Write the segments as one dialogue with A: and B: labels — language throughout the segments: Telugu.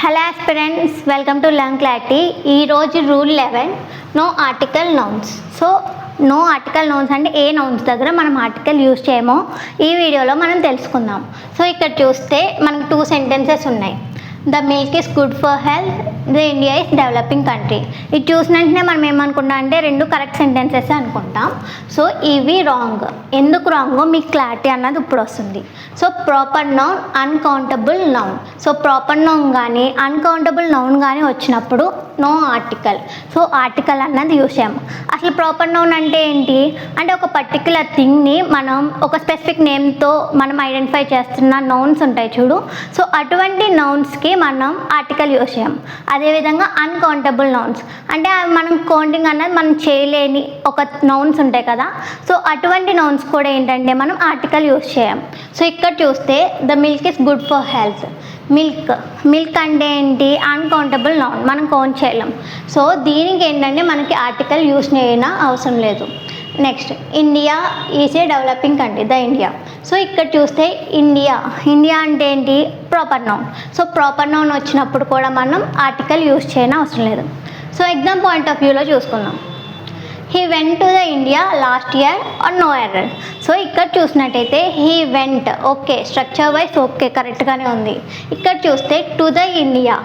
A: Hello aspirants, welcome to learn clarity. ఈరోజు rule 11, no article nouns. So no article nouns అంటే ఏ నౌన్స్ దగ్గర మనం ఆర్టికల్ యూజ్ చేయమో ఈ వీడియోలో మనం తెలుసుకుందాం. సో ఇక్కడ చూస్తే మనకు 2 సెంటెన్సెస్ ఉన్నాయి. The milk is good for health, the India is developing country. ఇది చూసిన వెంటనే మనం ఏమనుకుంటాం అంటే 2 కరెక్ట్ సెంటెన్సెస్ అనుకుంటాం. సో ఇవి రాంగ్. ఎందుకు రాంగో మీకు క్లారిటీ అన్నది ఇప్పుడు వస్తుంది. So proper noun, uncountable noun. So proper noun కానీ అన్కౌంటబుల్ నౌన్ కానీ వచ్చినప్పుడు నో ఆర్టికల్. సో ఆర్టికల్ అన్నది యూజ్ చేయము. అసలు ప్రాపర్ నౌన్ అంటే ఏంటి అంటే ఒక పర్టిక్యులర్ థింగ్ని మనం ఒక స్పెసిఫిక్ నేమ్తో మనం ఐడెంటిఫై చేస్తున్న నౌన్స్ ఉంటాయి చూడు. సో అటువంటి నౌన్స్కి మనం ఆర్టికల్ యూజ్ చేయం. అదేవిధంగా అన్కౌంటబుల్ నౌన్స్ అంటే మనం కౌంటింగ్ అన్నది మనం చేయలేని ఒక నౌన్స్ ఉంటాయి కదా. సో అటువంటి నౌన్స్ కూడా ఏంటంటే మనం ఆర్టికల్ యూజ్ చేయం. సో ఇక్కడ చూస్తే the milk is good for health. Milk అంటే ఏంటి అన్కౌంటబుల్ నౌన్, మనం కౌంట్ చేయలేం. సో దీనికి ఏంటంటే మనకి ఆర్టికల్ యూజ్ చేయన అవసరం లేదు. Next India is a developing country, the India. So ఇక్కడ చూస్తే ఇండియా అంటే ఏంటి proper noun. So proper noun వచ్చినప్పుడు కూడా మనం ఆర్టికల్ యూజ్ చేయన అవసరం లేదు. సో ఎగ్జామ్ పాయింట్ ఆఫ్ వ్యూలో చూసుకుందాం. He went to the India last year or no error. So ఇక్కడ చూసినట్టయితే he went, okay, structure wise okay కరెక్ట్గానే ఉంది. ఇక్కడ చూస్తే టు ద ఇండియా,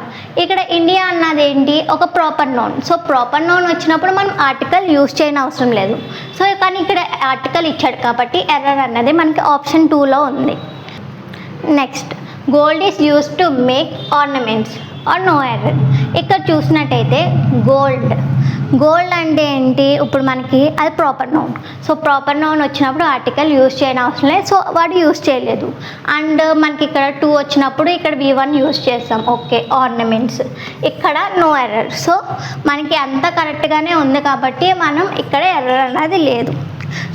A: ఇక్కడ ఇండియా అన్నది ఏంటి ఒక proper noun. So proper noun వచ్చినప్పుడు మనం ఆర్టికల్ యూజ్ చేయని అవసరం లేదు. సో కానీ ఇక్కడ ఆర్టికల్ ఇచ్చాడు కాబట్టి ఎర్రర్ అన్నది మనకి ఆప్షన్ 2లో ఉంది. Next gold is used to make ornaments or no error. ఇక్కడ చూసినట్టయితే గోల్డ్ అంటే ఏంటి ఇప్పుడు మనకి అది proper noun. So proper noun వచ్చినప్పుడు ఆర్టికల్ యూజ్ చేయని అవసరం లేదు. సో వాడు యూజ్ చేయలేదు. అండ్ మనకి ఇక్కడ 2 వచ్చినప్పుడు ఇక్కడ V1 యూజ్ చేస్తాం, ఓకే, ఆర్నమెంట్స్. ఇక్కడ నో ఎర్రర్. సో మనకి అంతా కరెక్ట్గానే ఉంది కాబట్టి మనం ఇక్కడ ఎర్రర్ అనేది లేదు.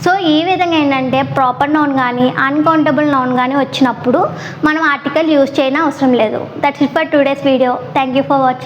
A: సో ఈ విధంగా ఏంటంటే ప్రాపర్ నౌన్ కానీ అన్కౌంటబుల్ నౌన్ కానీ వచ్చినప్పుడు మనం ఆర్టికల్ యూజ్ చేయని అవసరం లేదు. That's it for today's video. Thank you for watching.